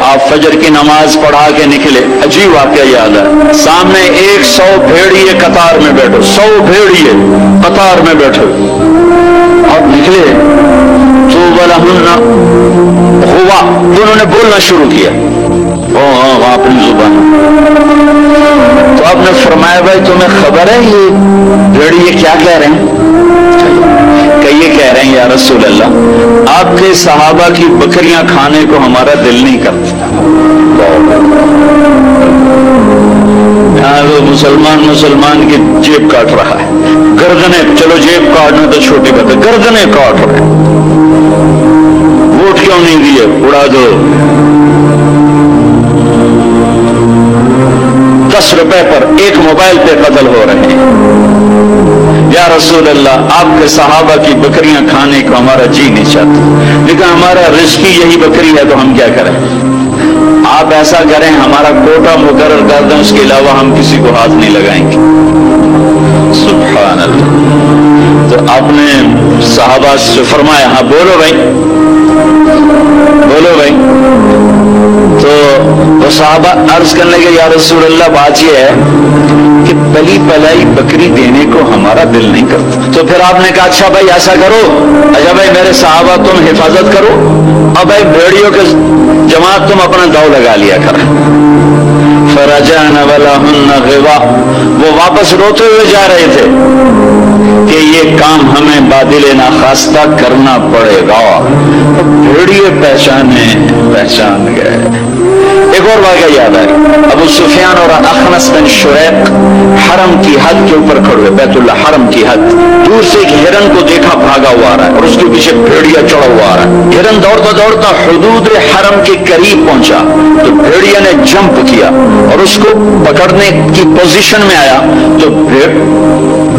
آپ فجر کی نماز پڑھا کے نکلے، عجیب واقعہ یاد ہے، سامنے 100 بھیڑیے قطار میں بیٹھو، 100 بھیڑیے قطار میں بیٹھو، آپ نکلے تو ولہن ہوا، انہوں نے بولنا شروع کیا اپنی زبان، تو آپ نے فرمایا بھائی تمہیں خبر ہے یہ بھیڑیے کیا کہہ رہے ہیں؟ کہ یہ کہہ رہے ہیں یا رسول اللہ آپ کے صحابہ کی بکریاں کھانے کو ہمارا دل نہیں کرتا۔ وہ مسلمان کی جیب کاٹ رہا ہے، گردنیں، چلو جیب کاٹنا تو چھوٹی بات ہے، گردنیں کاٹ رہے ہیں، ووٹ کیوں نہیں دیے، اڑا دو، 10 روپے پر ایک موبائل پہ قتل ہو رہے ہیں۔ یا رسول اللہ آپ کے صحابہ کی بکریاں کھانے کو ہمارا جی نہیں چاہتا، لیکن ہمارا رزق ہی یہی بکری ہے تو ہم کیا کریں؟ آپ ایسا کریں ہمارا کوٹا مقرر کر دیں، اس کے علاوہ ہم کسی کو ہاتھ نہیں لگائیں گے۔ سبحان اللہ۔ تو آپ نے صحابہ سے فرمایا ہاں بولو بھائی، بولو بھائی۔ تو وہ صحابہ عرض کرنے لگے یا رسول اللہ بات یہ ہے کہ پلی پلائی بکری دینے کو ہمارا دل نہیں کرتا۔ تو پھر آپ نے کہا اچھا بھائی ایسا کرو، اچھا بھائی میرے صحابہ تم حفاظت کرو، اب بھائی بھیڑیوں کے جماعت تم اپنا داؤ لگا لیا کر۔ فرجعنا ولہن غوا، وہ واپس روتے ہوئے جا رہے تھے کہ یہ کام ہمیں بادل ناخواستہ کرنا پڑے گا۔ بھیڑیے پہچان گئے۔ ایک اور واقعہ یاد ہے، ابو سفیان اور اخنس بن شریق حرم کی حد کے اوپر کھڑے ہوئے، بیت اللہ حرم کی حد، دور سے ایک ہرن کو دیکھا بھاگا ہوا آ رہا ہے اور اس کے پیچھے بھیڑیا چڑھا ہوا آ رہا ہے۔ ہرن دوڑتا دوڑتا حدود حرم کے قریب پہنچا تو بھیڑیا نے جمپ کیا اور اس کو پکڑنے کی پوزیشن میں آیا تو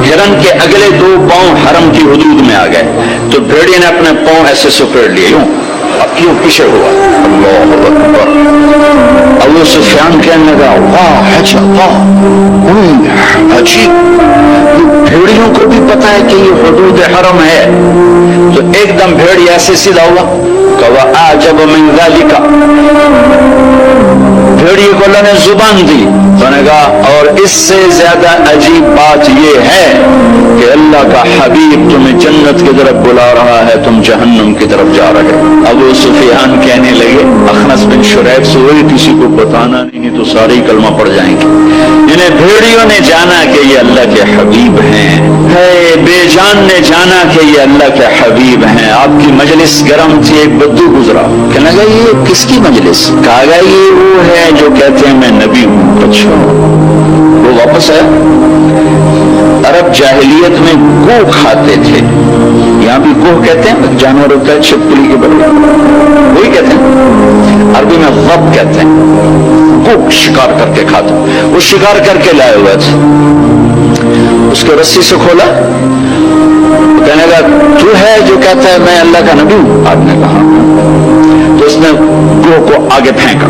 ہرن کے اگلے 2 پاؤں حرم کی حدود میں آ گئے، تو بھیڑیا نے اپنے پاؤں ایسے سپیڑ لیے، یوں پیچھے ہوا۔ اللہ اکبر۔ ابو سفیان کہنے لگا واہ عجیب، بھیڑیوں کو بھی پتا ہے کہ یہ حدود حرم ہے۔ تو ایک دم بھیڑی ایسے سیدھا ہوا کہ وَأَعْجَبَ مِنْ ذَلِكَ، بھیڑی کو اللہ نے زبان دی، تو نے کہا اور اس سے زیادہ عجیب بات یہ ہے کہ اللہ کا حبیب تمہیں جنت کی طرف بلا رہا ہے، تم جہنم کی طرف جا رہے۔ ابو سفیان کہنے لگے اخنس بن شریق سے وہی کسی کو بتانا نہیں تو سارے ہی کلمہ پڑ جائیں گے۔ انہیں بھیڑیوں نے جانا کہ یہ اللہ کے حبیب ہیں، بے جان نے جانا کہ یہ اللہ کے حبیب ہیں۔ آپ کی مجلس گرم تھی، ایک بدو گزرا، کہنے لگا یہ کس کی مجلس؟ کہا گیا یہ وہ ہے جو کہتے ہیں میں نبی ہوں۔ اچھا، وہ واپس ہے۔ عرب جاہلیت میں گو کھاتے تھے، یہاں بھی گو کہتے ہیں، جانور ہوتا ہے چھپکلی کے بدلے، وہی کہتے ہیں، عربی میں غب کہتے ہیں، گو شکار کر کے کھاتے، وہ شکار کر کے لائے ہوئے تھے، اس کے رسی سے کھولا، کہنے لگا تو ہے جو کہتا ہے میں اللہ کا نبی ہوں؟ آپ نے کہا، تو اس نے گو کو آگے پھینکا،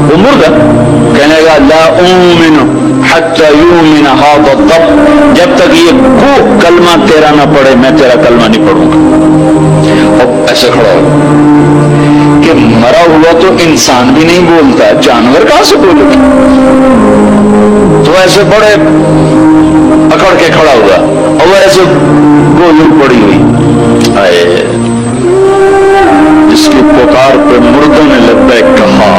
وہ مردہ، کہنے لگا لا اؤمن حتی یؤمن ھذا الضب، جب تک یہ گو کلمہ تیرا نہ پڑھے میں تیرا کلمہ نہیں پڑھوں گا۔ اور ایسے کھڑا ہو کہ مرا ہوا تو انسان بھی نہیں بولتا، جانور کہاں سے بولے گا؟ تو ایسے بڑے اکڑ کے کھڑا ہوا اور ایسے گو پڑی ہوئی، آئے جس کی پکار پہ مردوں نے لبیک کہا،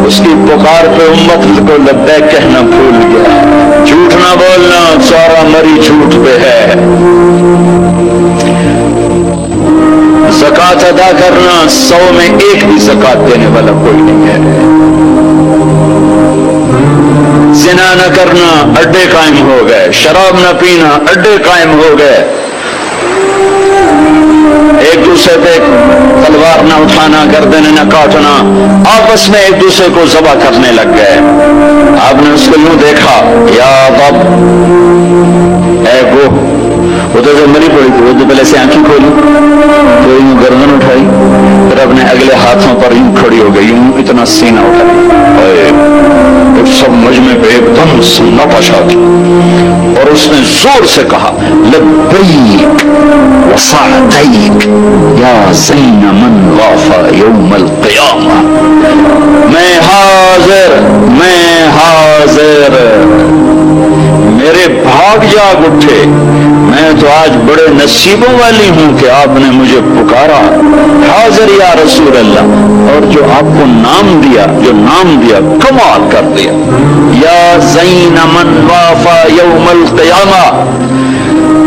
اس کی پکار پہ امت کو لبیک کہنا بھول گیا۔ جھوٹ نہ بولنا، سارا مری جھوٹ پہ ہے۔ زکوٰۃ ادا کرنا، 100 میں 1 بھی زکوٰۃ دینے والا کوئی نہیں ہے۔ زنا نہ کرنا، اڈے قائم ہو گئے، شراب نہ پینا، اڈے قائم ہو گئے، ایک دوسرے پہ تلوار نہ اٹھانا، گردن نہ کاٹنا، آپس میں ایک دوسرے کو ذبح کرنے لگ گئے۔ آپ نے اس کو یوں دیکھا، یا باب اے گو، وہ تو مری پڑی تھی، وہ تو پہلے سے آنکھیں کھولی، تو یوں گردن اٹھائی، پھر اپنے اگلے ہاتھوں پر یوں کھڑی ہو گئی، یوں اتنا سینہ اٹھائی، اور سب مجمع پہ ایک دم سناٹا چھا گیا، اور اس نے زور سے کہا لبیک وسعدیک یا زین من غاف یوم القیامہ، جاگ اٹھے, میں تو آج بڑے نصیبوں والی ہوں کہ آپ نے مجھے پکارا, حاضر یا رسول اللہ. اور جو آپ کو نام دیا, جو نام دیا کمال کر دیا, یا زین من وافا یوم القیامہ.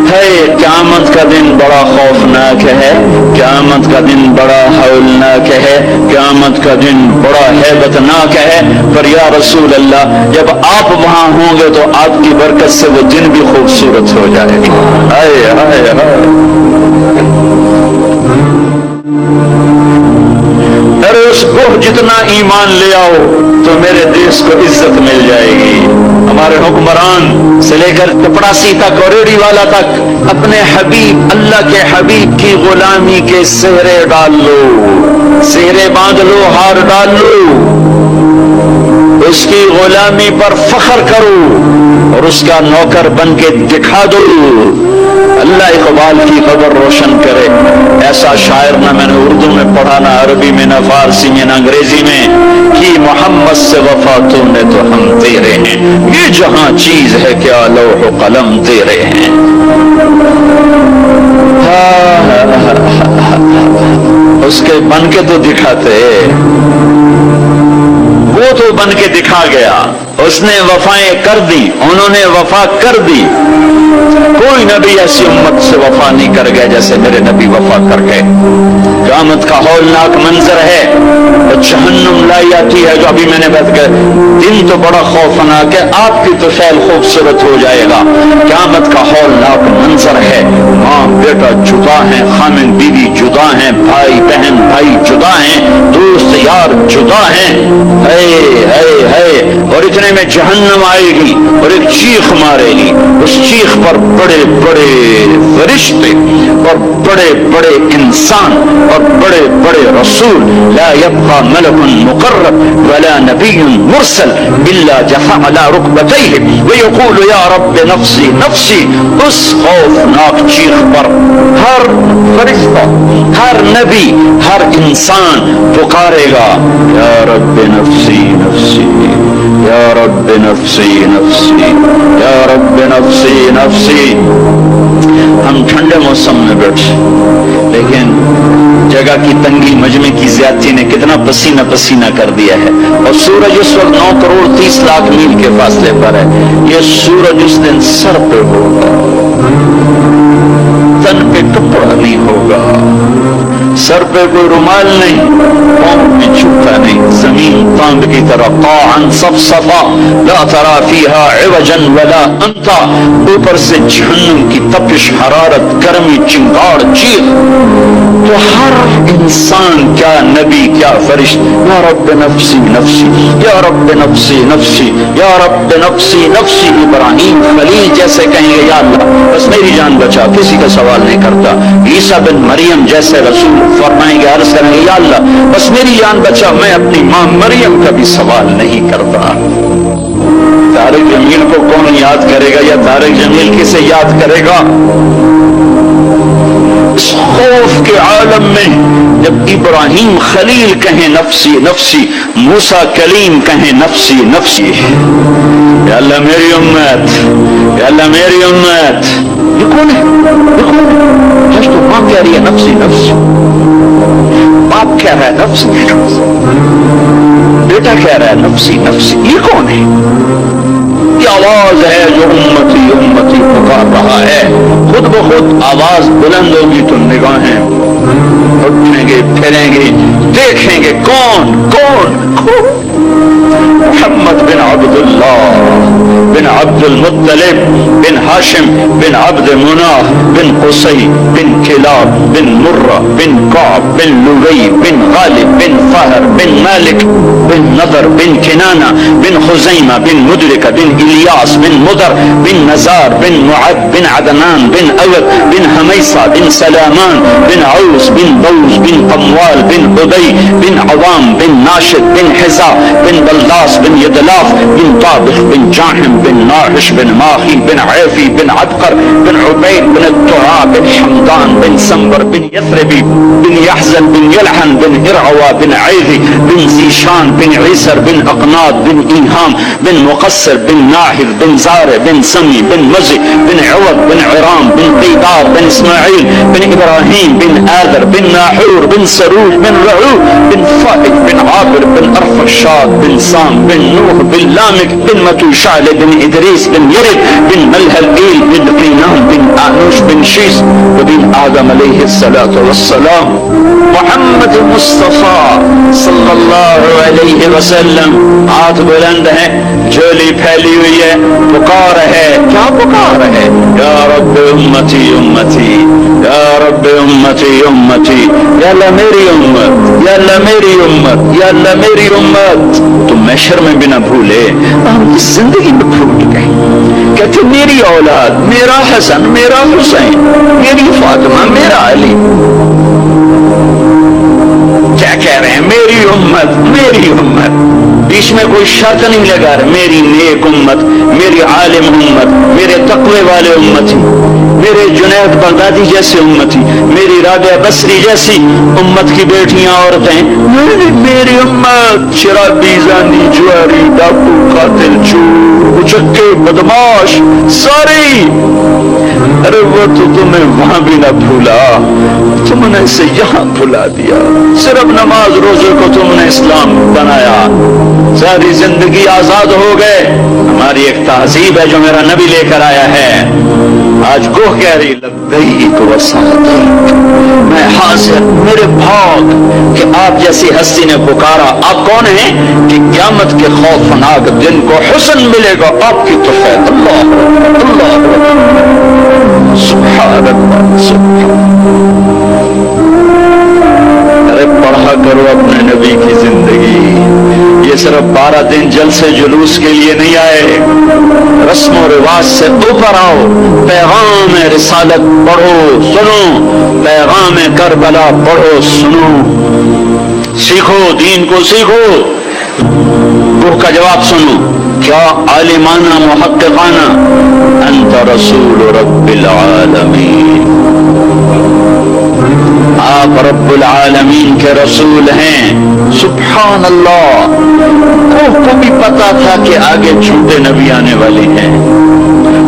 ہے قیامت کا دن بڑا خوفناک ہے, قیامت کا دن بڑا ہولناک ہے, قیامت کا دن بڑا ہیبتناک ہے. پر یا رسول اللہ, جب آپ وہاں ہوں گے تو آپ کی برکت سے وہ دن بھی خوبصورت ہو جائے گا. ہائے ہائے ہائے. ارے اس کو جتنا ایمان لے آؤ تو میرے دیش کو عزت مل جائے گی. ہمارے حکمران سے لے کر کپڑاسی تک اور ریڑھی والا تک اپنے حبیب, اللہ کے حبیب کی غلامی کے سہرے ڈال لو, سہرے باندھ لو, ہار ڈال لو, اس کی غلامی پر فخر کرو اور اس کا نوکر بن کے دکھا دو. اللہ اقبال کی قبر روشن کرے. ایسا شاعر نہ میں نے اردو میں پڑھا, نہ عربی میں, نہ فارسی میں, نہ انگریزی میں, کہ محمد سے وفا تو نے تو ہم تیرے ہیں, یہ جہاں چیز ہے کیا لوح و قلم تیرے ہیں. اس کے بن کے تو دکھاتے, وہ تو بن کے دکھا گیا, اس نے وفائیں کر دی, انہوں نے وفا کر دی. کوئی نبی ایسی امت سے وفا نہیں کر گیا جیسے میرے نبی وفا کر گئے. قیامت کا ہولناک منظر ہے, اور جہنم لائی آتی ہے, جو ابھی میں نے بات کر, دن تو بڑا خوفناک ہے, آپ کی تو خیال خوبصورت ہو جائے گا. قیامت کا ہولناک منظر ہے, ماں بیٹا جدا ہیں, خامن بیوی جدا ہیں, بھائی بہن بھائی جدا ہیں, دوست یار جدا ہیں. اور اتنے میں جہنم آئے گی اور ایک چیخ مارے گی. اس چیخ پر بڑے بڑے فرشتے اور بڑے بڑے انسان اور بڑے بڑے رسول, لا يبقى ملك مقرب ولا نبي مرسل الا جثى على ركبتيه ويقول يا رب نفسي نفسي. اس خوفناک چیخ پر ہر فرشتہ, ہر نبی, ہر انسان پکارے گا, یا رب نفسی نفسی, یا رب نفسی نفسی, یا رب نفسی نفسی. ہم ٹھنڈے موسم میں بیٹھے, لیکن جگہ کی تنگی, مجمع کی زیادتی نے کتنا پسینہ پسینہ کر دیا ہے. اور سورج اس وقت 9 کروڑ 30 لاکھ میل کے فاصلے پر ہے. یہ سورج اس دن سر پہ ہوگا, تن پہ کپڑا نہیں ہوگا, سر پہ کوئی رومال نہیں, پاؤں بھی چھپتا نہیں, زمین تانگ کی طرح قاعا صفصفا لا ترى فيها عوجا ولا امتا. اوپر سے جہنم کی تپش, حرارت, گرمی, چنگاڑ, چیخ. تو ہر انسان, کیا نبی کیا فرشت, یا رب نفسی نفسی, یا رب نفسی نفسی, یا رب نفسی نفسی. ابراہیم خلیل جیسے کہیں گے یا اللہ بس میری جان بچا, کسی کا سوال نہیں کرتا. عیسیٰ بن مریم جیسے رسول فرمائیں گے, عرض کریں گے یا اللہ بس میری جان بچا, میں اپنی ماں مریم کا بھی سوال نہیں کرتا. طارق جمیل کو کون یاد کرے گا, یا طارق جمیل کسے یاد کرے گا؟ اس خوف کے عالم میں جب ابراہیم خلیل کہیں نفسی نفسی, موسیٰ کلیم کہیں نفسی نفسی, یا اللہ میری امت, یا اللہ میری امت. یہ کون ہے, یہ کون ہے؟ تو ماں کہہ رہی ہے نفسی نفسی, باپ کہہ رہا ہے نفسی نفسی, بیٹا کہہ رہا ہے نفسی نفسی. یہ کون ہے؟ یہ آواز ہے جو امتی امتی پکار رہا ہے. خود بخود آواز بلند ہوگی تو نگاہیں اٹھیں گے, پھریں گے, دیکھیں گے کون کون کون. محمد بن عبداللہ بن عبد المطلب بن ہاشم بن عبد مناف بن قصی بن کلاب بن مرہ بن کعب بن لوی بن غالب بن فہر بن مالک بن نضر بن کنانہ بن خزیمہ بن مدرکہ بن الیاس بن مدر بن نزار بن معد بن عدنان بن اود بن حمیصہ بن سلامان بن عوس بن بوز بن قموال بن عبی بن عوام بن ناشد بن حزا بن بلداس بن یدلاف بن طابخ بن جاحم بن ناحش بن ماخی بن عیفی بن عبقر بن عبید بن الطعا بن حمدان بن سنبر بن یثربی بن یحزن بن یلحن بن ارعوا بن عیذی بن زیشان بن عیسر بن اقناد بن ایہام بن مقصر بن ناحر بن زار بن سمی بن مزی بن عوض بن عرام بن قیدار بن اسماعیل بن ابراہیم بن آذر بن ناحور بن سروج بن رعو بن فائق بن عابر بن ارفشاد بن سام بن نوح بن لامک بن متوشعل بن ادریس بن یرد بن ملحل بن قینام بن آنوش بن شیس وبن آدم علیہ الصلاة والسلام محمد مصطفیٰ صلی اللہ علیہ وسلم. ہاتھ بلند ہے، جھولی پھیلی ہوئی ہے، پکار ہے. کیا پکار ہے؟ یا رب امتی امتی، یا رب امتی امتی، یا اللہ میری امت، یا اللہ میری امت، یا اللہ میری امت. تو محشر میں بھی نہ بھولے، ہم اس زندگی میں بھول گئے. کہتے میری اولاد، میرا حسن، میرا حسین، میری فاطمہ، میرا علی. کیا کہہ رہے ہیں؟ میری امت، میری امت. بیچ میں کوئی شرط نہیں لگا رہے. میری نیک امت، میری عالم امت، میرے تقوی والے امتی، میرے جنید بغدادی جیسے امتی، میری رابعہ بصری جیسی امت کی بیٹیاں عورتیں. میری امت شرابی، زانی، جواری، ڈاکو، قاتل، چور، اچکے، بدماش ساری. ارے وہ تو تمہیں وہاں بھی نہ بھولا، تم نے اسے یہاں بھلا دیا. صرف نماز روزے کو تم نے اسلام بنایا، ساری زندگی آزاد ہو گئے. ہماری ایک تہذیب ہے جو میرا نبی لے کر آیا ہے. آج گوہ کہہ رہی لبیک و سعدیک، میں حاضر میرے بھاگ کہ آپ جیسی ہستی نے پکارا. آپ کون ہیں؟ کہ قیامت کے خوفناک دن کو حسن ملے گا آپ کی توفیق. اللہ اللہ سبحان اللہ سبحان. ارے پڑھا کرو اپنے نبی کی زندگی. یہ صرف 12 دن جلسے جلوس کے لیے نہیں آئے. رسم و رواج سے اوپر آؤ. پیغام رسالت پڑھو سنو، پیغام کربلا پڑھو سنو. سیکھو، دین کو سیکھو. روح کا جواب سنو. کیا عالمانہ محققانہ؟ انت رسول رب العالمین، آپ رب العالمین کے رسول ہیں. سبحان اللہ. روح کو بھی پتا تھا کہ آگے جھوٹے نبی آنے والے ہیں،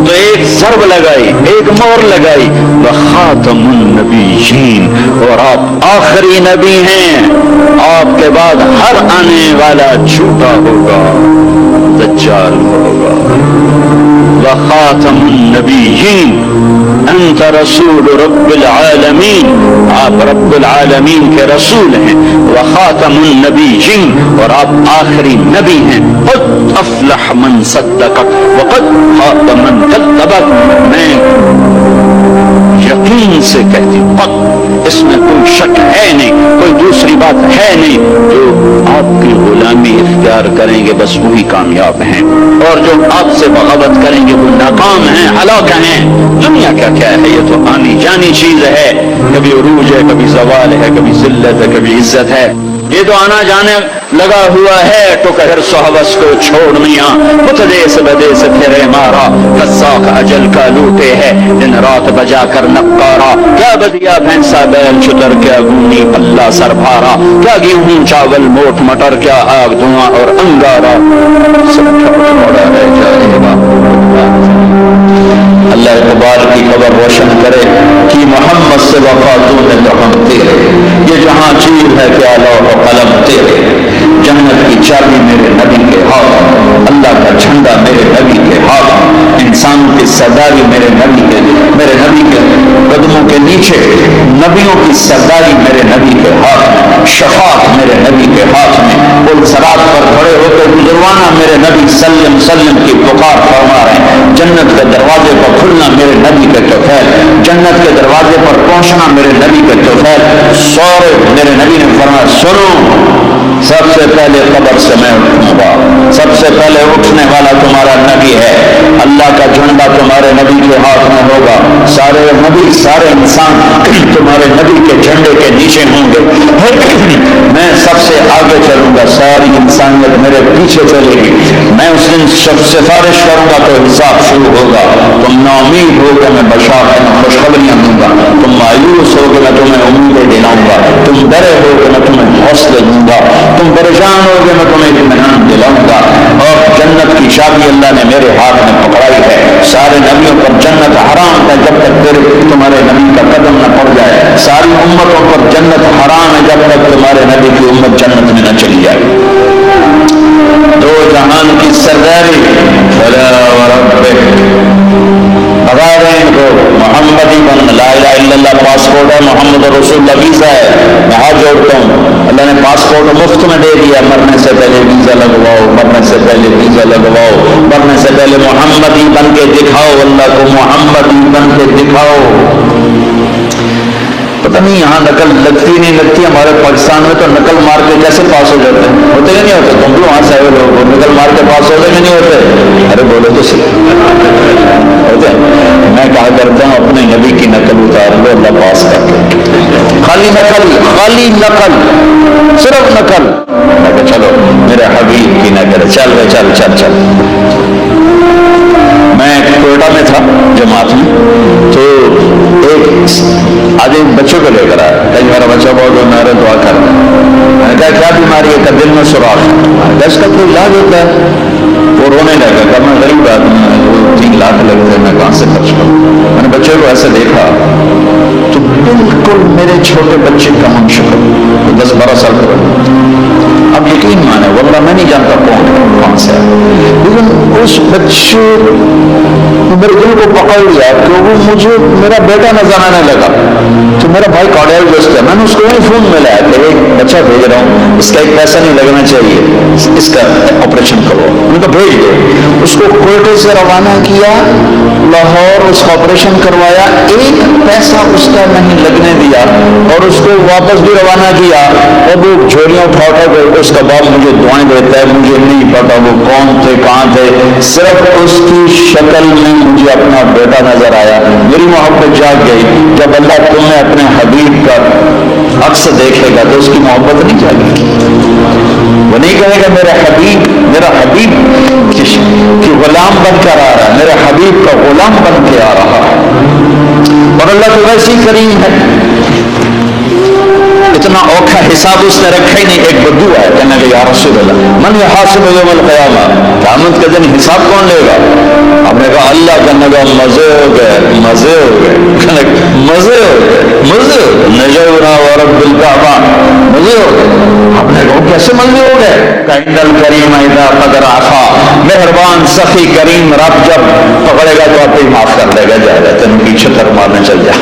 تو ایک ضرب لگائی، ایک مور لگائی، وخاتم النبیین، اور آپ آخری نبی ہیں. آپ کے بعد ہر آنے والا جھوٹا ہوگا، دجال ہوگا. وخاتم النبیین، انت رسول رب العالمین، آپ رب العالمین کے رسول ہیں. وخاتم النبیین، اور آپ آخری نبی ہیں. قد افلح من صدقک وقد خاب من کذبک. میں یقین سے کہتی ہوں، قد، اس میں کوئی شک ہے نہیں، کوئی دوسری بات ہے نہیں. جو آپ کی غلامی اختیار کریں گے بس وہی کامیاب ہیں، اور جو آپ سے بغاوت کریں گے وہ ناکام ہیں، ہلاک ہیں. دنیا کیا ہے؟ یہ تو آنی جانی چیز ہے. کبھی عروج ہے، کبھی زوال ہے، کبھی ذلت ہے، کبھی عزت ہے. یہ تو آنا جانے لگا ہوا ہے. تو کہ صحبت کو چھوڑ میاں، متدیس بدیس پھرے مارا. قصاق اجل کا لوٹے ہے، دن رات بجا کر نقارا. کیا بدیا بھینسا بیل چتر، کیا گونی پلہ سر بھارا. کیا گیہوں چاول موٹ مٹر، کیا آگ دھواں اور انگارا. سب چھوڑا رہ جائے گا. اللہ اقبال کی خبر روشن کرے کہ محمد سے وفاتوں میں تو ہم تیرے. یہ جہاں چیز ہے کیا لوح و قلم تیرے. جنت کی چابی میرے نبی کے ہاتھ، اللہ کا جھنڈا میرے نبی کے ہاتھ. انسانوں کی سرداری میرے نبی کے قدموں کے نیچے. نبیوں کی سرداری میرے نبی کے ہاتھ. شفاعت میرے نبی کے ہاتھ میں. پل صراط پر کھڑے ہو کر گزروانا میرے نبی سلم سلم کی پکار فرما رہے ہیں. جنت کے دروازے کو کھلنا میرے نبی کے توفیل. جنت کے دروازے پر پہنچنا میرے نبی کے توفیل سورے میرے نبی نے فرمایا سنو سب سے پہلے قبر سے میں اٹھوں گا، سب سے پہلے اٹھنے والا تمہارا نبی ہے، اللہ کا جھنڈا تمہارے نبی کے ہاتھ میں ہوگا، سارے نبی سارے انسان تمہارے نبی کے جھنڈے کے نیچے ہوں گے، میں سب سے آگے چلوں گا، ساری انسانیت میرے پیچھے چلے گی، میں اس دن سفارش کروں گا تو حساب شروع ہوگا، تم نا امید ہو گے میں بشارت خوشخبریاں دوں گا، تم مایوس ہو گے میں تمہیں امیدیں دلاؤں گا، تم ڈرے ہو گے میں تمہیں حوصلے دوں گا، تم پریشان ہو گے میں تمہیں اطمینان دلاؤں گا، اور جنت کی چابی اللہ نے میرے ہاتھ میں پکڑائی ہے، سارے نبیوں پر جنت حرام ہے جب تک تمہارے نبی کا قدم نہ پڑ جائے، ساری امتوں پر جنت حرام ہے جب تک تمہارے نبی کی امت جنت میں نہ چلی جائے۔ دو جہان کی سرداری فلا وربک، بتا دیں ان کو محمدی بن لا الہ الا اللہ پاسپورٹ ہے، محمد رسول اللہ ویزا ہے، میں ہاتھ جوڑتا ہوں، اللہ نے پاسپورٹ مفت میں دے دیا، مرنے سے پہلے ویزا لگواؤ، مرنے سے پہلے ویزا لگواؤ، مرنے سے پہلے محمدی بن کے دکھاؤ، اللہ کو محمدی بن کے دکھاؤ۔ پتہ نہیں یہاں نقل لگتی نہیں لگتی، ہمارے پاکستان میں تو نقل مار کے کیسے پاس ہو جاتے ہیں، ہوتے کہ نہیں ہوتے؟ تم بھی وہاں سے آئے لوگ نقل مار کے پاس ہوتے کہ نہیں ہوتے؟ ارے بولو تو صحیح ہوتے۔ میں کہا کرتا ہوں اپنے نبی کی نقل اتار لو، اللہ پاس کر کے، خالی نقل صرف نقل، میں کہا چلو میرے حبیب کی نقل، چل رہے چل چل چل۔ میں کوئٹہ میں تھا جماعت میں، تو آج ایک بچوں کو لے کر آیا، کہ میرا بچہ بہت بیمار ہے دعا کر رہا ہے، میں نے کہا کیا بیماری ہے؟ کہ دل میں سوراخ ہے، اس کا کوئی علاج ہوتا ہے؟ وہ رونے لگا کہ میں غریب آدمی ہوں، 3 لاکھ لگتے ہیں، میں کہاں سے خرچ کروں؟ میں نے بچے کو ایسے دیکھا تو بالکل میرے چھوٹے بچے کا ہم شکل، 10-12 سال کا، اب یقین مانے واللہ میں نہیں جانتا کون سے ہے، لیکن اس بچے میرے دل کو پکڑ لیا کہ وہ مجھے میرا بیٹا نظر آنے لگا، تو میرا بھائی کارڈیالوجسٹ ہے، میں نے اس کو فون ملایا کہ ایک بچہ بھیج رہا ہوں، اس کا ایک پیسہ نہیں لگنا چاہیے، اس کا آپریشن کرو، ان کو بھیج دو۔ اس کو کوئٹے سے روانہ کیا لاہور، اس کا آپریشن کروایا، ایک پیسہ اس کا نہیں لگنے دیا، اور اس کو واپس بھی روانہ کیا، اور وہ جھولیاں اٹھا کے اس کا باپ مجھے دعائیں دیتا ہے، مجھے نہیں پتا وہ کون تھے کہاں تھے، صرف اس کی شکل میں مجھے اپنا بیٹا نظر آیا، میری محبت جاگ گئی۔ جب اللہ تمہیں اپنے حبیب کا عکس دیکھے گا تو اس کی محبت نہیں جاگے گی، وہ نہیں کہے گا میرا حبیب کی غلام بن کر آ رہا ہے، میرے حبیب کا غلام بن کے آ رہا ہے۔ اور اللہ تو ویسے ہی کریم ہے، اتنا اوکھا حساب اس نے رکھا ہی نہیں۔ ایک بدو ہے کہنے کہ یا رسول اللہ من یحاسب یوم القیامہ، قیامت کے دن حساب کون لے گا؟ ہم نے کہا اللہ، کہنے کا مزے ہو گئے نجونا ورب الکعبہ، مزے ہو گئے۔ ہم نے کہا کیسے مزے ہو گئے؟ کہ الکریم اذا قدر عفا، مہربان سخی کریم رب جب پکڑے گا تو آپ ہی معاف کر دے گا، جائے گا تین پیچھے تک مارنے چل جائے۔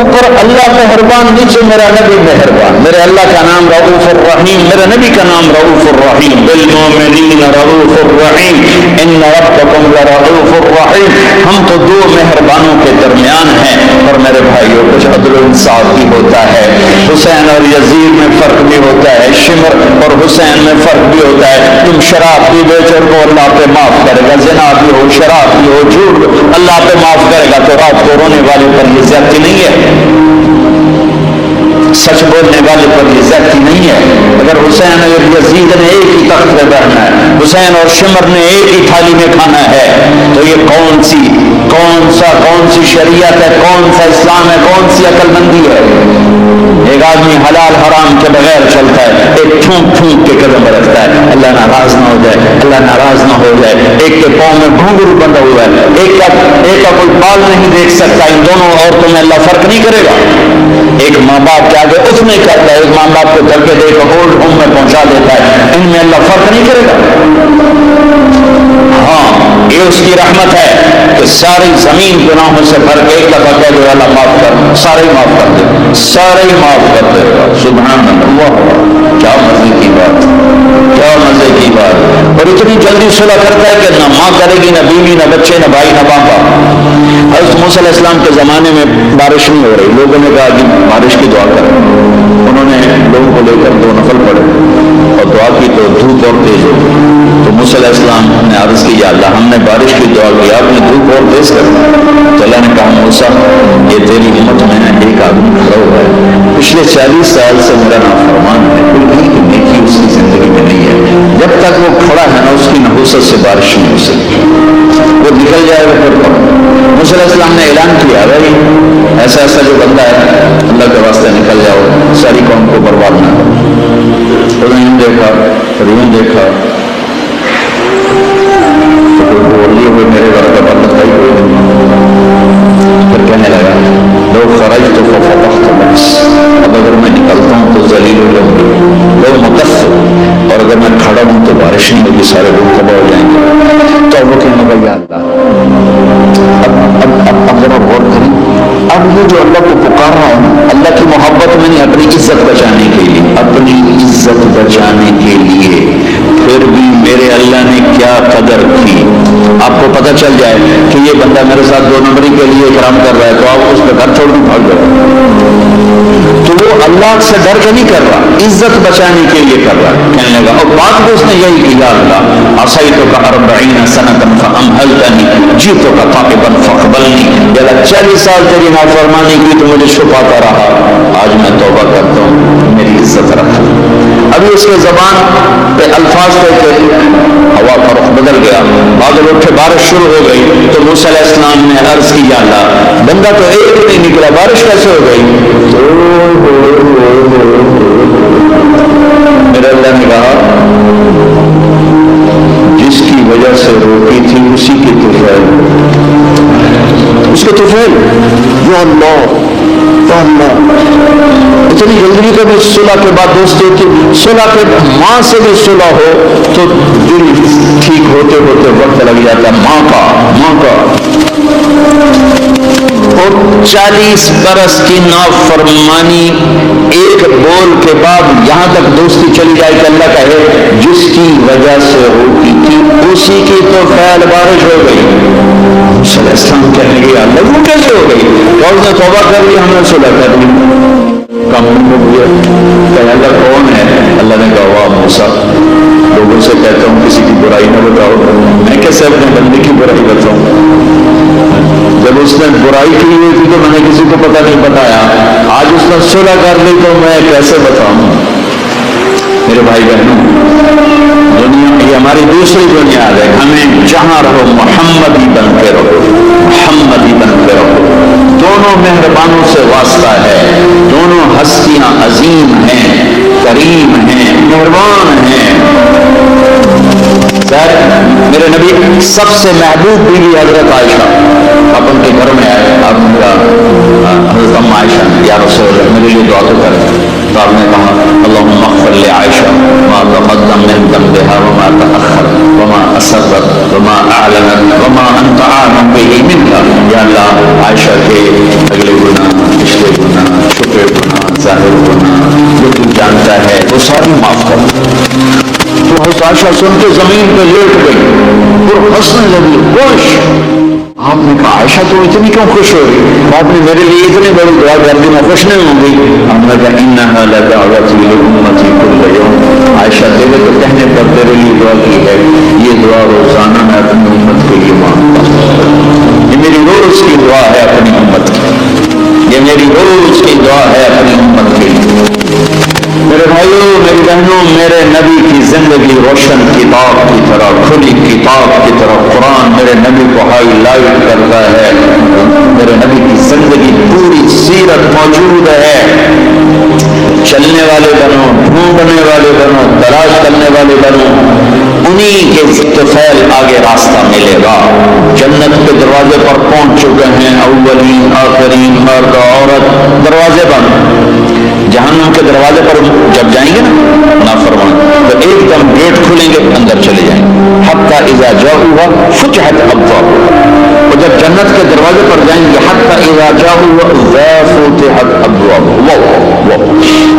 اوپر اللہ مہربان، نیچے میرا نبی مہربان۔ میرے اللہ کا نام رؤوف الرحیم، میرے نبی کا نام رؤوف الرحیم، بالمؤمنین رؤوف الرحیم، ان ربکم لرؤوف الرحیم۔ ہم تو دو مہربانوں کے درمیان ہیں، اور میرے بھائیوں کچھ عدل و انصاف بھی ہوتا ہے، حسین اور یزید میں فرق بھی ہوتا ہے، شمر اور حسین میں فرق بھی ہوتا ہے۔ تم شراب بھی بیچو تو اللہ پہ معاف کرے گا، زنا بھی ہو، شراب بھی ہو، جھوٹ اللہ پہ معاف کرے گا، تو رات کو رونے والے پر یہ زیادتی نہیں ہے، سچ بولنے والے پر یہ زیادتی نہیں ہے۔ اگر حسین اور یزید نے ایک ہی تخت پہ بیٹھنا ہے، حسین اور شمر نے ایک ہی تھالی میں کھانا ہے، تو یہ کون سی شریعت ہے، کون سا اسلام ہے، کون سی عقل مندی ہے؟ ایک آدمی حلال حرام کے بغیر چلتا ہے، ایک ٹھونک ٹھونک کے قدم رکھتا ہے، اللہ ناراض نہ ہو جائے، اللہ ناراض نہ ہو جائے۔ ایک کے پاؤں میں گھنگرو بندھا ہوا ہے، ایک کا کوئی بال نہیں دیکھ سکتا، ان دونوں عورتوں میں اللہ فرق نہیں کرے گا۔ ایک ماں باپ کے آگے اف نہیں کرتا ہے، ایک ماں باپ کو دھکے دے کر اولڈ ہوم میں پہنچا دیتا ہے، ان میں اللہ فرق نہیں کرے گا۔ ہاں یہ اس کی رحمت ہے کہ ساری زمین گناہوں سے بھر کے ایک دفعہ کہہ دے اللہ معاف کر، سارے ہی معاف کر دے، سارے ہی معاف کر دے گا۔ سبحان اللہ، کیا مزے کی بات، کیا مزے کی بات۔ اور اتنی جلدی صلح کرتا ہے کہ نہ ماں کرے گی، نہ بیوی، نہ بچے، نہ بھائی، نہ باپ۔ حضرت موسیٰ علیہ السلام کے زمانے میں بارش نہیں ہو رہی، لوگوں نے کہا کہ بارش کی دعا کریں۔ انہوں نے لوگوں کو لے کر 2 نفل پڑھے اور دعا کی تو دھوپ اور تیز ہو گئی۔ تو موسیٰ علیہ السلام نے عرض کی، یا اللہ ہم نے بارش کی دعا کی، آپ نے دھوپ اور تیز کر دی۔ تو اللہ نے کہا، موسیٰ یہ تیری امت میں ایک آدمی کھڑا ہوا ہے، پچھلے 40 سال سے میرا نافرمان ہے، کوئی ایک نیکی اس کی زندگی میں نہیں ہے، جب تک وہ کھڑا ہے نا اس کی نحوست سے بارش نہیں ہو سکتی، وہ نکل جائے گا پھر پڑھو۔ موسیٰ علیہ السلام نے اعلان کیا، بھائی ایسا ایسا جو بندہ ہے اللہ کے واسطے نکل جاؤ، ساری قوم کو برباد نہ کرو۔ انہوں نے یوں دیکھا پھر یوں دیکھا تو کوئی بول لیے ہوئے میرے گھر کا بندہ تھا ہی کوئی نہیں۔ پھر کہنے لگا، لو خرجت ففتحت بس، اب اگر میں نکلتا ہوں تو ذلیل ہو جاؤں گی، لو مکف، اور اگر میں کھڑا ہوں تو بارش نہیں ہوگی، سارے لوگ تباہ ہو جائیں گے۔ تو وہ کہنے لگا، یا اللہ اب ذرا غور کریں، اب یہ جو اللہ کو پکار رہا ہوں اللہ کی محبت میں نہیں، اپنی عزت بچانے کے لیے، اپنی عزت بچانے کے لیے، پھر بھی میرے اللہ نے کیا قدر کی۔ آپ کو پتہ چل جائے کہ یہ بندہ میرے ساتھ 2 نمبری کے لیے اکرام کر رہا ہے تو آپ اس کا گھر چھوڑ کے بھاگ جاؤ۔ تو وہ اللہ سے ڈر کے نہیں کر رہا، عزت بچانے کے لیے کر رہا ہے۔ کہنے لگا، اور بات کو اس نے یہی کیا، اللہ عصیتک 40 سنۃ فامہلتنی جئتک تائبا فاقبلنی، یا اللہ 40 سال تیری نافرمانی کی تو مجھے چھپاتا رہا، آج میں توبہ کرتا ہوں، میری عزت رکھ۔ ابھی اس کے زبان پہ الفاظ تھے کہ ہوا کا رخ بدل گیا، بادل اٹھے، بارش شروع ہو گئی۔ تو موسیٰ علیہ السلام نے عرض کی، یا اللہ بندہ تو ایک ہی نہیں نکلا، بارش کیسے ہو گئی؟ میرے اللہ نے کہا، جس کی وجہ سے روکی تھی اسی کی طفیل، اس کے طفیل جو اللہ اتنی جلدی کبھی صلح کے بعد دوستی ہوتی، صلح کے ماں سے بھی صلح ہو تو دل ٹھیک ہوتے ہوتے وقت لگ جاتا ہے، ماں کا اور 40 برس کی نافرمانی ایک بول کے بعد یہاں تک دوستی چلی جائے کہ اللہ کہے جس کی وجہ سے ہوتی تھی اسی کی تو فعل بارش ہو گئی۔ صلی اللہ علیہ وسلم کہنے لگے، اللہ وہ کیسے ہو گئی؟ اور نے توبہ کر لی، ہم نے صلح کر لی، کام ہو گیا۔ کہ اللہ کون ہے؟ اللہ نے کہا، واہ موسیٰ، لوگوں سے کہتا ہوں کسی کی برائی نہ بتاؤ، میں کیسے اپنے بندے کی برائی بتاؤں؟ جب اس نے برائی کی ہوئی تھی تو میں نے کسی کو پتہ نہیں بتایا، آج اس نے صلح کر لی تو میں کیسے بتاؤں؟ میرے بھائی بہنوں، دنیا یہ ہماری دوسری بنیاد ہے، ہمیں جہاں رہو محمدی بن کے رہو، محمدی بن کے رہو۔ دونوں مہربانوں سے واسطہ ہے، دونوں ہستیاں عظیم ہیں، کریم ہیں، مہربان ہیں۔ میرے نبی سب سے محبوب بیوی حضرت عائشہ، آپ ان کے گھر میں آئے، حضرت ام عائشہ نے، یا رسول اللہ میرے لیے دعا تو کریں۔ تو آپ نے کہا، اللہم اغفر لعائشہ ما تقدم من ذنبها وما تأخر وما اسرت وما اعلنت وما انت اعلم به منها، یا اللہ عائشہ کے اگلے گناہ، پچھلے گناہ، چھپے گناہ، ظاہر گناہ جو تو جانتا ہے وہ ساری معاف کر۔ تو حضرت عائشہ سن کے زمین پہ لیٹ گئی اور ہنسنے لگی، خوش۔ آپ نے کہا، عائشہ تو اتنی کیوں خوش ہو رہی؟ آپ نے میرے لیے اتنی بڑی دعا کر دی، میں خوش نہیں ہوں گی؟ آپ نے کہا، انہا لدعوت لامتی کل یوم، عائشہ تیرے تو کہنے پر تیرے لیے دعا کی ہے، یہ دعا روزانہ میں اپنی امت کے لیے مانگتا ہوں، یہ میری روز کی دعا ہے اپنی امت کی، یہ میری روز کی دعا ہے اپنی امت کے لیے۔ میرے بھائیوں، میری بہنوں، میرے نبی کی زندگی روشن کتاب کی طرح، کھلی کتاب کی طرح قرآن میرے نبی کو ہائی لائٹ کرتا ہے۔ میرے نبی کی زندگی پوری سیرت موجود ہے۔ چلنے والے بنو، ڈھونڈنے والے بنو، تلاش کرنے والے بنو، انہی کے طفیل آگے راستہ ملے گا۔ جنت کے دروازے پر پہنچ چکے ہیں اولین آخرین، مرد عورت، دروازے بند۔ جہنم کے دروازے پر جب جائیں گے نا نافرمان تو ایک دم گیٹ کھلیں گے، اندر چلے جائیں گے، حتی اذا جاؤوا فتحت ابوابها، اور جب جنت کے دروازے پر جائیں گے حتی اذا جاؤوا فتحت ابوابها،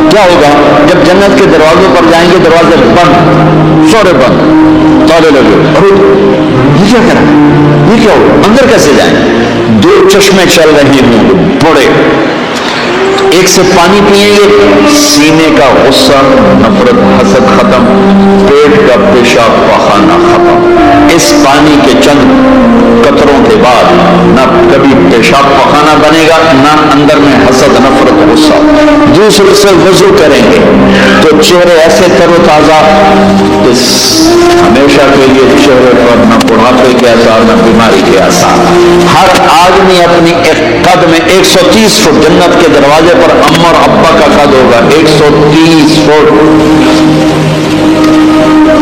کیا ہوگا؟ جب جنت کے دروازوں پر جائیں گے دروازے بند، سورے بند، تالے لگے، اور یہ کیا کرا، یہ کیا ہو، اندر کیسے جائیں؟ دو چشمے چل رہے ہوں بڑے، ایک سے پانی پئیں گے، سینے کا غصہ، نفرت، حسد ختم، پیٹ کا پیشاب پخانہ ختم۔ اس پانی کے چند قطروں کے بعد نہ کبھی پیشاب پخانہ بنے گا، نہ اندر میں حسد، نفرت، غصہ۔ دوسرے سے وضو کریں گے تو چہرے ایسے تر و تازہ، ہمیشہ کے لیے چہرے پر نہ بڑھاپے کے آثار نہ بیماری کے آثار۔ ہر آدمی اپنی ایک قد میں 130 فٹ، جنت کے دروازے پر اماں اور ابا کا قد ہوگا 130 فٹ،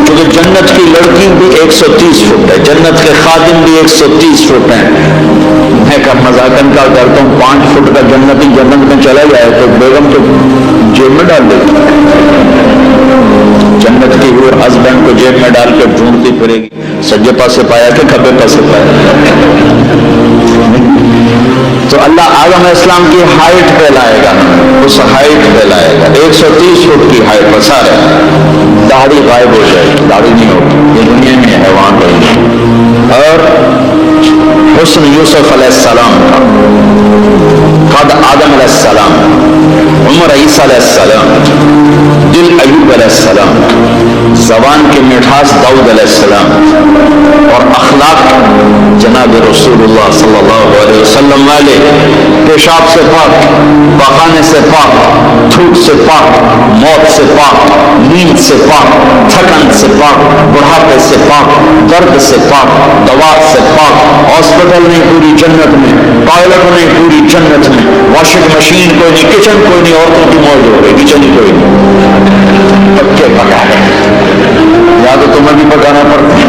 کیونکہ جنت کی لڑکی بھی 130 فٹ ہے، جنت کے خادم بھی 130 فٹ ہیں۔ میں کا مذاقن کا کرتا ہوں 5 فٹ کا جنتی جنت میں چلا جائے تو بیگم تو جیب میں ڈال دیتی، جنت کی وہ ہسبینڈ کو جیب میں ڈال کر ڈھونڈتی پھرے گی، سجے پاسے پایا کہ کھبے پاسے پایا۔ تو اللہ آدم علیہ السلام کی ہائٹ پہ لائے گا، اس ہائٹ پہ لائے گا 130 فٹ کی ہائٹ پر، سارے داڑھی غائب ہو جائے گی، داڑھی نہیں ہوگی، یہ دنیا میں حیوان ہوگی۔ اور حسن یوسف علیہ السلام کا، قد آدم علیہ السلام، عمر عیسیٰ علیہ السلام، دل ایوب علیہ السلام، زبان کی مٹھاس داؤد علیہ السلام، اور اخلاق جناب رسول اللہ صلی اللہ علیہ وسلم والے، پیشاب سے پاک، پخانے سے پاک، تھوک سے پاک، موت سے پاک، نیند سے پاک، تھکن سے پاک، بڑھاپے سے پاک، درد سے پاک، دوا سے پاک، ہاسپٹل نہیں پوری جنت میں، ٹوائلٹ نہیں پوری جنت میں، واشنگ مشین کوئی نہیں، کچن کوئی نہیں، عورتوں کی موج ہو گئی، کچن ہی کوئی نہیں، پکے پکانے، یا تو تمہیں بھی پکانا پڑتا ہے۔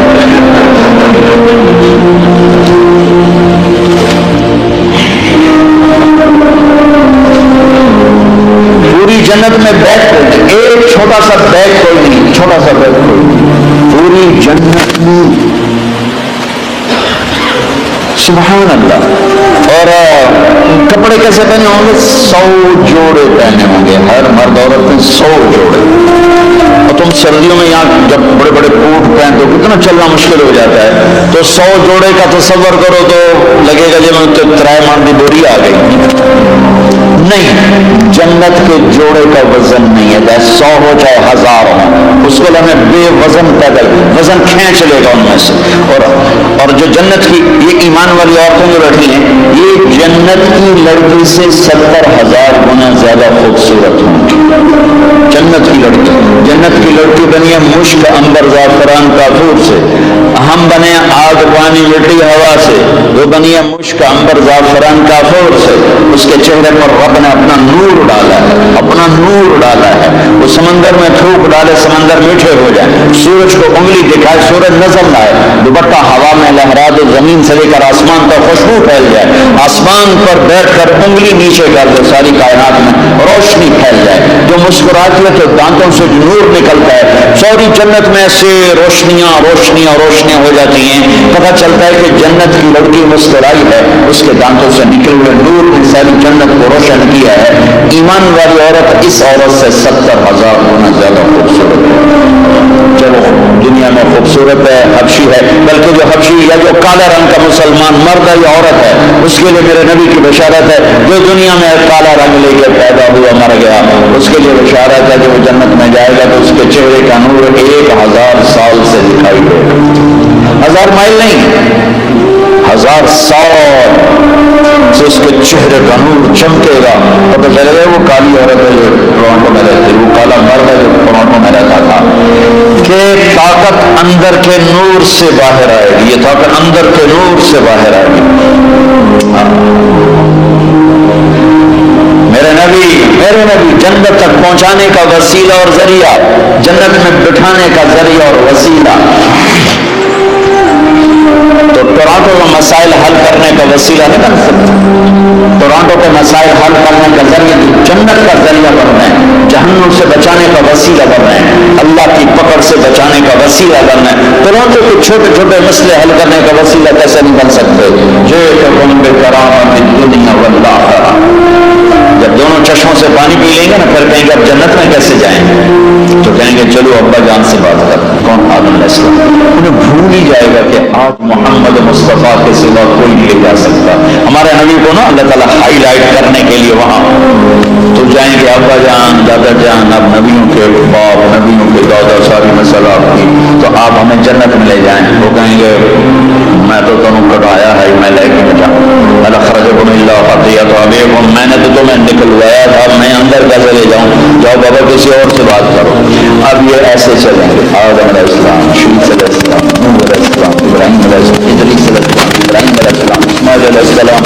پوری جنت میں بیگ کوئی نہیں، ایک چھوٹا سا بیگ کوئی نہیں، چھوٹا سا بیگ کوئی نہیں پوری جنت میں، سبحان اللہ۔ اور کپڑے کیسے پہنے ہوں گے؟ 100 جوڑے پہنے ہوں گے، ہر مرد عورت میں 100 جوڑے۔ اور تم سردیوں میں یہاں جب بڑے بڑے بوٹ پہنتے ہو کتنا چلنا مشکل ہو جاتا ہے، تو 100 جوڑے کا تصور کرو تو لگے گا جی میں تو 3 من کی بوری آ گئی۔ نہیں، جنت کے جوڑے کا وزن نہیں ہے، چاہے 100 ہو چاہے 1000 ہو، اس کو ہمیں بے وزن پیدل، وزن کھینچ لے گا ان میں سے۔ اور جو جنت کی یہ ایمان والی عورتیں جو بیٹھی ہیں، یہ جنت کی لڑکی سے 70,000 گنا زیادہ خوبصورت ہوں گی۔ جنت کی لڑکی، جنت کی لڑکی بنی ہے مشک، عنبر، زعفران، کافور سے، ہم بنے آگ، پانی، مٹی، ہوا سے، وہ بنی ہے مشک، عنبر، زعفران، کافور سے۔ اس کے چہرے پر رب نے اپنا نور ڈالا ہے، اپنا نور ڈالا ہے۔ وہ سمندر میں تھوک ڈالے سمندر میٹھے ہو جائیں، سورج کو انگلی دکھائے سورج نظر نہ آئے، دوپٹہ ہوا میں لہرا دے، زمین سے لے کر آسمان تک خوشبو پھیل جائے، آسمان پر بیٹھ کر انگلی نیچے کر دے، ساری کائنات میں روشنی پھیل جائے، جو مسکراتی ہے تو دانتوں سے نور نکلتا ہے، ساری جنت میں سے روشنیاں روشنیاں روشنیاں ہو جاتی ہیں، پتہ چلتا ہے کہ جنت کی لڑکی مسکرائی ہے، اس کے دانتوں سے نکلے ہوئے نور نے ساری جنت کو روشن کیا ہے۔ ایمان والی عورت اس عورت سے 70,000 گنا زیادہ خوبصورت ہے۔ چلو دنیا میں خوبصورت ہے، حبشی ہے، بلکہ جو حبشی یا جو کالا رنگ کا مسلمان مرد ہے یا عورت ہے، اس کے لیے میرے نبی کی بشارت ہے، جو دنیا میں کالا رنگ لے کے پیدا ہوا مر گیا، اس کے لیے بشارت ہے کہ وہ جنت میں جائے گا تو اس کے چہرے کا نور 1000 سال سے دکھائی دے گا، 1000 مائل نہیں، 1000 سال سے اس کے چہرے کا نور چمکے گا، پتہ چلے گا وہ کالی عورت ہے جو ٹورانٹو میں رہتی، وہ کالا مرد ہے جو ٹورانٹو میں رہتا تھا، کہ طاقت اندر کے نور سے باہر آئے گی، یہ طاقت اندر کے نور سے باہر آئے گی۔ میرے نبی جنت تک پہنچانے کا وسیلہ اور ذریعہ، جنت میں بٹھانے کا ذریعہ اور وسیلہ، تو ٹورانٹو کا مسائل حل کرنے کا وسیلہ نہیں بن سکتا، ٹورانٹو کے مسائل حل کرنے کا ذریعہ جنت کا ذریعہ بن رہے ہیں، جہنم سے بچانے کا وسیلہ بن رہے ہیں، اللہ کی پکڑ سے بچانے کا وسیلہ بن رہے ہیں۔ ٹورانٹو کے چھوٹے چھوٹے مسئلے حل کرنے کا وسیلہ کیسے نہیں بن سکتے؟ جے کرامت الدنیا والآخرہ، جب دونوں چشموں سے پانی پی لیں گے نا پھر کہیں گے اب جنت میں کیسے جائیں گے؟ تو کہیں گے چلو ابا جان سے بات کر. کون؟ آدم علیہ السلام. انہیں بھول ہی جائے گا کہ آج محمد مصطفیٰ کے سوا کوئی نہیں لے جا سکتا. ہمارے نبی کو نا اللہ تعالیٰ ہائی لائٹ کرنے کے لیے وہاں تو جائیں گے ابا جان دادا جان اب نبیوں کے باپ نبیوں کے دادا ساری نسل آپ کی تو آپ ہمیں جنت میں لے جائیں. وہ کہیں گے میں تو تمہیں کٹایا ہے میں لے کے جاؤں. میں نے تو تمہیں نکلوایا تھا میں اندر کیسے لے جاؤں؟ جاؤ بابا کسی اور سے بات کرو. اب یہ ایسے چلیں گے آدم علیہ السلام شیخ علیہ السلام نوح علیہ السلام ابراہیم علیہ السلام ادریس علیہ السلام ابراہیم علیہ السلام اسماعیل علیہ السلام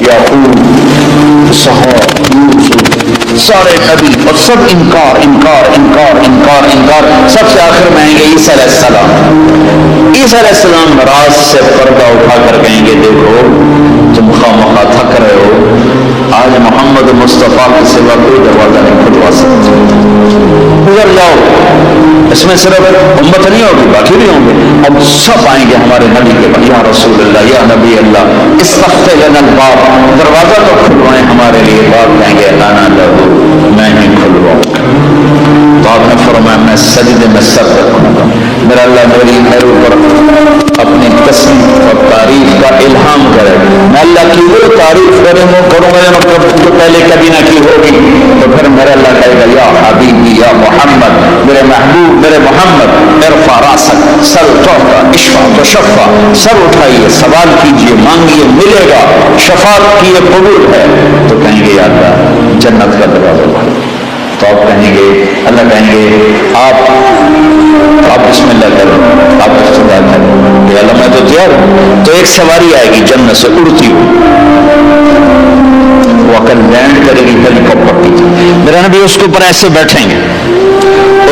یعقوب اسحاق یوسف سارے نبی اور سب انکار انکار انکار انکار انکار. سب سے آخر میں آئیں گے عیسیٰ علیہ السلام. عیسیٰ علیہ السلام راز سے پردہ اٹھا کر کہیں گے دیکھو تم خواہ تھک رہے ہو آج محمد مصطفیٰ کے سوا کوئی دروازہ نہیں کھلوا سکتے. گزر جاؤ. اس میں صرف امت نہیں ہوگی باقی بھی ہوں گے. اب سب آئیں گے ہمارے نبی کے پاس یا رسول اللہ یا نبی اللہ استفتح لنا الباب دروازہ تو کھلوائیں ہمارے لیے. باپ کہیں گے انا لہو میں ہی کھلواؤں. تو آپ نے فرمایا میں سجدے میں سر رکھوں گا. میرا اللہ میری میرے اوپر اپنی تصریف اور تعریف کا الہام کرے. میں اللہ کی وہ تعریف کروں گا جو پہلے کبھی نہ کی ہوگی. تو پھر میرا اللہ کہے گا یا حبیبی یا محمد میرے محبوب میرے محمد ارفع راسک سر توقع اشفا تو شفا سر اٹھائیے سوال کیجئے مانگیے ملے گا شفاعت کی یہ قبول ہے. تو کہیں گے یا اللہ جنت کا دروازہ کھولو. تو آپ کہیں گے اللہ کہیں گے آپ بسم اللہ کرو آپ خدا کرو کہ اللہ میں تو تیار ہوں. تو ایک سواری آئے گی جنت سے اڑتی ہوئی وہ اگر لینڈ کرے گی ہیلی کاپٹر کی. میرا نبی اس کے اوپر ایسے بیٹھیں گے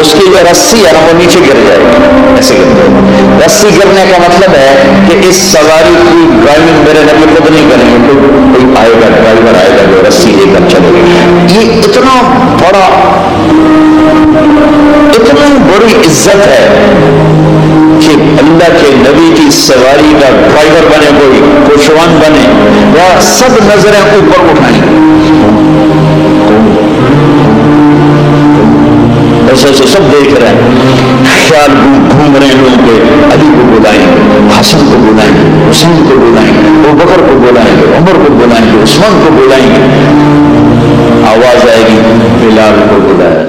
اس کی جو رسی ہے نا وہ نیچے گر جائے گی ایسے گرتے ہیں. رسی گرنے کا مطلب ہے کہ اس سواری کی ڈرائیونگ میرے نبی خود نہیں کریں گے کوئی آئے گا ڈرائیور آئے گا جو رسی لے کر چلے گا. یہ اتنا بڑا اتنی بڑی عزت ہے کہ اللہ کے نبی کی سواری کا ڈرائیور بنے کوئی کوشوان بنے یا سب نظریں اوپر اٹھائیں ایسے ایسے سب دیکھ رہے ہیں خیال گھوم رہے ہیں لوگوں کے علی کو بلائیں گے حسن کو بلائیں گے حسین کو بلائیں گے ابو بکر کو بلائیں گے عمر کو بلائیں گے عثمان کو بلائیں گے. آواز آئے گی بلال کو بلایا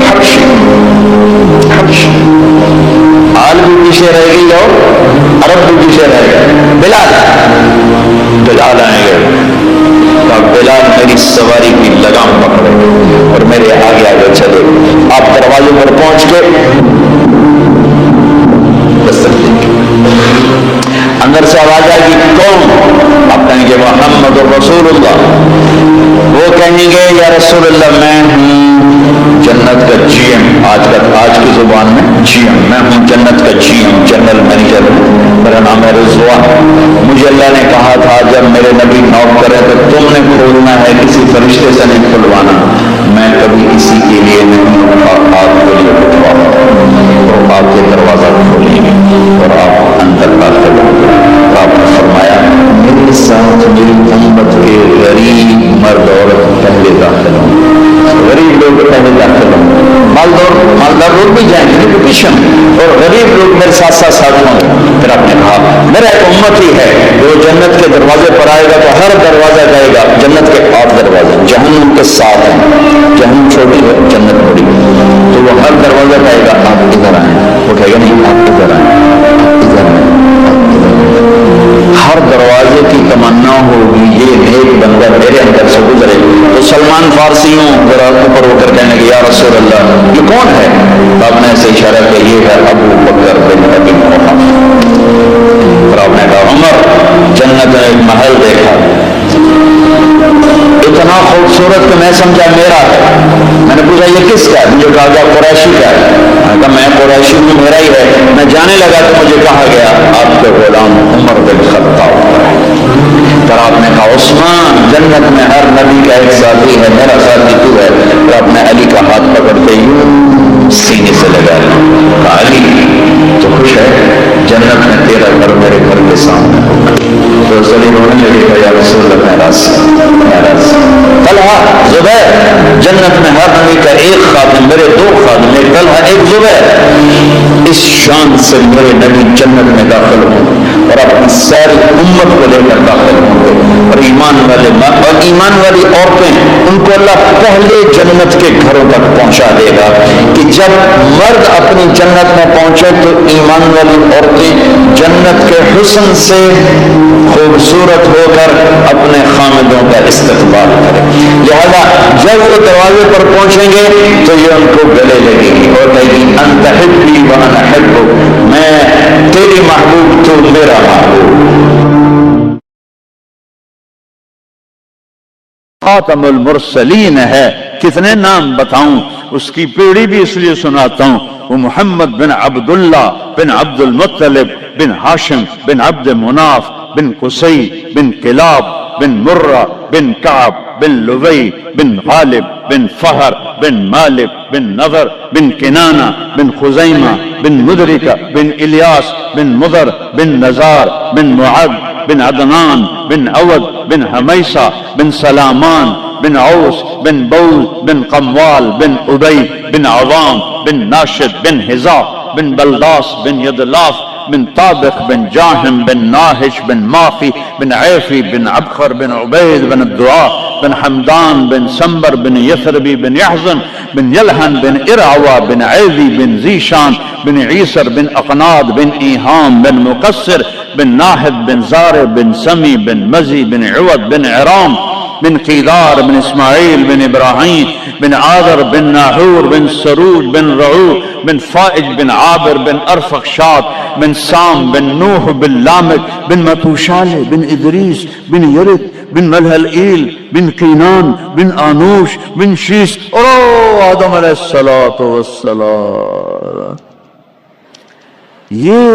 حبشی حبشی آل بھی پیچھے رہ گئی اور عرب بھی پیچھے رہ گئے. بلال آئیں گے بلال میری سواری کی لگام پکڑے اور میرے آگے آگے چلے. آپ دروازے پر پہنچ کے اندر سے آواز آئے گی کون؟ آپ کہیں گے محمد رسول اللہ. وہ کہیں گے یا رسول اللہ میں ہوں جنت کا جی ایم. آج کی زبان میں جی ایم میں ہوں جنت کا جی ایم جنرل مینیجر. میرا نام ہے رضوان. مجھے اللہ نے کہا تھا جب میرے نبی نوک کرے تو تم نے کھولنا ہے کسی فرشتے سے نہیں کھلوانا. میں کبھی کسی کے لیے نہیں اٹھا آپ کے لیے اٹھوا اور آپ کے دروازہ کھولیں گے اور آپ اندر داخل ہوں گے. آپ نے فرمایا میرے ساتھ میری امت کے غریب مرد عورت پہلے داخل ہوں. غریب لوگ پہلے داخل ہوں مالدار لوگ بھی جائیں گے پیشن اور غریب لوگ میرے ساتھ ساتھ ہوں گے. پھر آپ نے کہا میرا ایک امت ہی ہے جو جنت کے دروازے پر آئے گا تو ہر دروازہ جائے گا جنت کے 8 دروازے جہنم کے 7 ہیں. جہنم چھوٹی ہے جنت بڑی تو وہ ہر دروازہ جائے گا. آپ ادھر آئیں وہ کہے گا نہیں آپ ادھر آئیں ادھر آئیں ہر دروازے کی تمنا ہوگی یہ نیک بندہ میرے اندر سے گزرے. تو سلمان فارسیوں ذرا اوپر ہو کر کہنے کہ یا رسول اللہ یہ کون ہے؟ آپ نے ایسے اشارہ کہ یہ ہے ابو بکر بن ابی قحافہ. اور آپ نے کہا عمر جنت میں ایک محل دیکھا اتنا خوبصورت کہ میں سمجھا میرا ہے. میں نے پوچھا یہ کس کا ہے؟ مجھے کہا گیا قریشی کا ہے. میں نے کہا میں قریشی ہوں میرا ہی ہے. میں جانے لگا تو مجھے کہا گیا آپ کے غلام عمر بن خطاب. پھر آپ نے کہا عثمان جنت میں ہر نبی کا ایک ساتھی ہے میرا ساتھی تو ہے. پھر آپ نے علی کا ہاتھ پکڑ کے یوں سینے سے لگا کہا علی تو خوش ہے جنت میں تیرا گھر میرے گھر کے سامنے ہوگا. تو ضرور رونے لگے گا یا رسول اللہ میں راضی طلحہ زبیر، جنت میں ہر نبی کا ایک خادم، میرے دو خادم، ایک طلحہ ایک زبیر، اس شان سے میرے نبی جنت میں داخل ہوں اور اپنی ساری امت کو لے کر داخل ہوں گے۔ اور ایمان والی عورتیں، ان کو اللہ پہلے جنت کے گھروں تک پہنچا دے گا کہ جب مرد اپنی جنت میں پہنچے تو ایمان والی عورتیں جنت کے حسن سے خوبصورت ہو کر اپنے خامدوں کا استقبال کریں۔ لہذا جب وہ دروازے پر پہنچیں گے تو یہ ان کو گلے لگے گی اور کہے گی انت حبی وانا حبک، میں تیری محبوب تو میرا محبوب۔ خاتم المرسلین ہے، کتنے نام بتاؤں، اس کی پیڑھی بھی اس لیے سناتا ہوں، وہ محمد بن عبداللہ بن عبد المطلب بن ہاشم بن عبد مناف بن قصی بن کلاب بن مرہ بن کعب بن لبی بن غالب بن فہر بن مالک بن نضر بن کنانہ بن خزیمہ بن مدرکہ بن الیاس بن مضر بن نزار بن معد بن عدنان بن عود بن حمیسہ بن سلامان بن عوس بن بول بن قموال بن ابی بن عوام بن ناشد بن حزا بن بلداس بن یدلاف بن طابق بن جاہم بن ناہش بن ماخی بن عیفی بن عبخر بن عبید بن الدعاء بن حمدان بن سمبر بن یثربی بن یحزن بن یلحن بن ارعوہ بن عیدی بن ذیشان بن عیسر بن اقناد بن ایہام بن مقصر بن ناحد بن زار بن سمی بن مزی بن عود بن عرام بن قیدار بن اسماعیل بن ابراہیم بن عاذر بن ناحور بن سروج بن رعو بن فائج بن عابر بن ارفخشاد بن سام بن نوح بن لامک بن متوشال بن ادریس بن یرد بن ملحلئیل بن قینان بن آنوش بن شیس اور آدم علیہ السلام۔ یہ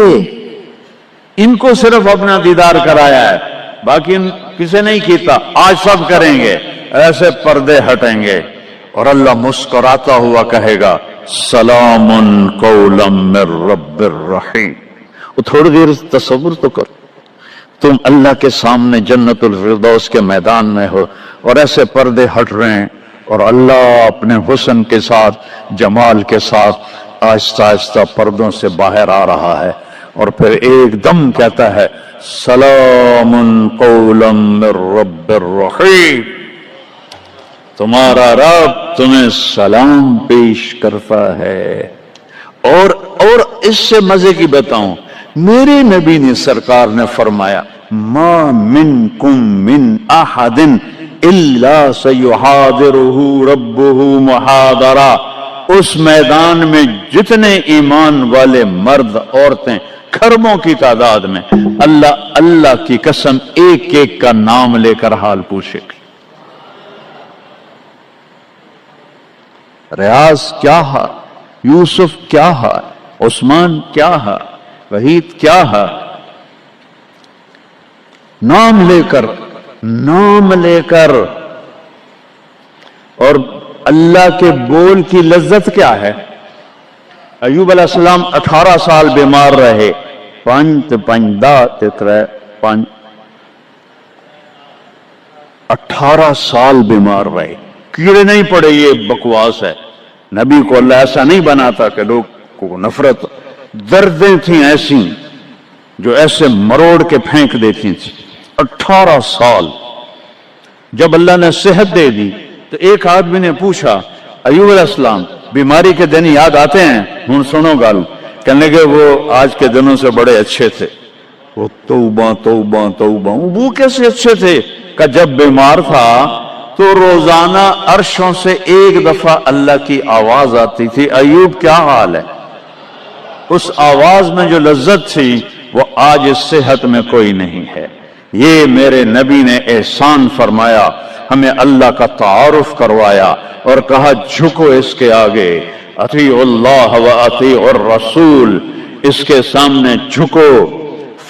ان کو صرف اپنا دیدار کرایا ہے، باقی کسے نہیں کیتا، آج سب کریں گے، ایسے پردے ہٹیں گے اور اللہ مسکراتا ہوا کہے گا سلام قولا من رب الرحیم۔ وہ تھوڑی دیر تصور تو کرو، تم اللہ کے سامنے جنت الفردوس کے میدان میں ہو اور ایسے پردے ہٹ رہے ہیں اور اللہ اپنے حسن کے ساتھ، جمال کے ساتھ آہستہ آہستہ پردوں سے باہر آ رہا ہے اور پھر ایک دم کہتا ہے سلام قولا من رب الرحیم، تمہارا رب تمہیں سلام پیش کرتا ہے۔ اور اس سے مزے کی بتاؤں، میرے نبی نے سرکار نے فرمایا ما منکم من احد الا سیحاضرہ ربہ محاضرہ، اس میدان میں جتنے ایمان والے مرد عورتیں کھربوں کی تعداد میں، اللہ کی قسم ایک ایک کا نام لے کر حال پوچھے گا۔ ریاض کیا ہے، یوسف کیا ہے، عثمان کیا ہے، وحید کیا ہے، نام لے کر اور اللہ کے بول کی لذت کیا ہے۔ ایوب علیہ السلام 18 سال بیمار رہے، 18 سال بیمار رہے، کیڑے نہیں پڑے، یہ بکواس ہے۔ نبی کو اللہ ایسا نہیں بناتا کہ لوگ کو نفرت، دردیں تھیں ایسی جو ایسے مروڑ کے پھینک دیتی تھیں۔ 18 سال جب اللہ نے صحت دے دی تو ایک آدمی نے پوچھا ایوب علیہ السلام بیماری کے دن یاد آتے ہیں؟ ہن سنو گال، کہنے کہ وہ آج کے دنوں سے بڑے اچھے تھے۔ وہ توبہ توبہ توبہ، وہ کیسے اچھے تھے؟ کہ جب بیمار تھا تو روزانہ عرشوں سے ایک دفعہ اللہ کی آواز آتی تھی ایوب کیا حال ہے؟ اس آواز میں جو لذت تھی وہ آج اس صحت میں کوئی نہیں ہے۔ یہ میرے نبی نے احسان فرمایا، ہمیں اللہ کا تعارف کروایا اور کہا جھکو اس کے آگے، اطیعوا اللہ و اطیعوا الرسول، اس کے سامنے جھکو۔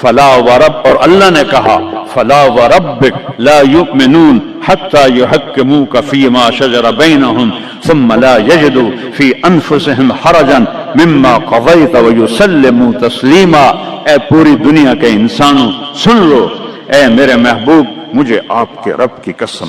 فلا ورب، اور اللہ نے کہا فلا وربک لا یؤمنون حتی یحکموک فیما شجر بینہم ثم لا یجدوا فی انفسہم حرجا مما قضیت ویسلموا تسلیما۔ اے پوری دنیا کے انسانوں سن لو، اے میرے محبوب، مجھے آپ کے رب کی قسم،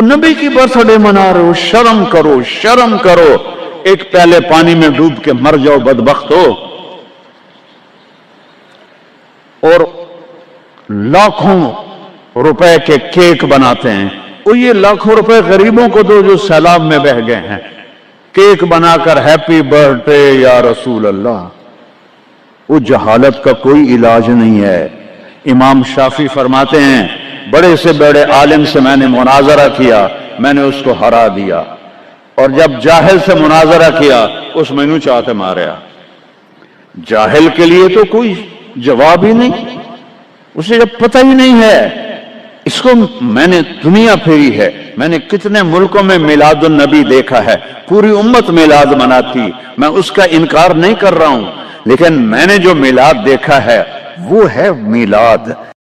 نبی کی برتھ ڈے منا رہے ہو، شرم کرو، شرم کرو، ایک پیالے پانی میں ڈوب کے مر جاؤ بدبخت ہو، اور لاکھوں روپے کے کیک بناتے ہیں۔ وہ یہ لاکھوں روپے غریبوں کو دو جو سیلاب میں بہ گئے ہیں، کیک بنا کر ہیپی برتھ ڈے یا رسول اللہ۔ وہ جہالت کا کوئی علاج نہیں ہے۔ امام شافعی فرماتے ہیں بڑے سے بڑے عالم سے میں نے مناظرہ کیا، میں نے اس کو ہرا دیا، اور جب جاہل سے مناظرہ کیا اس مینو چاہتے ماریا۔ جاہل کے لیے تو کوئی جواب ہی نہیں، اسے جب پتہ ہی نہیں ہے۔ اس کو میں نے دنیا پھیری ہے، میں نے کتنے ملکوں میں میلاد النبی دیکھا ہے، پوری امت میلاد مناتی، میں اس کا انکار نہیں کر رہا ہوں، لیکن میں نے جو میلاد دیکھا ہے وہ ہے میلاد۔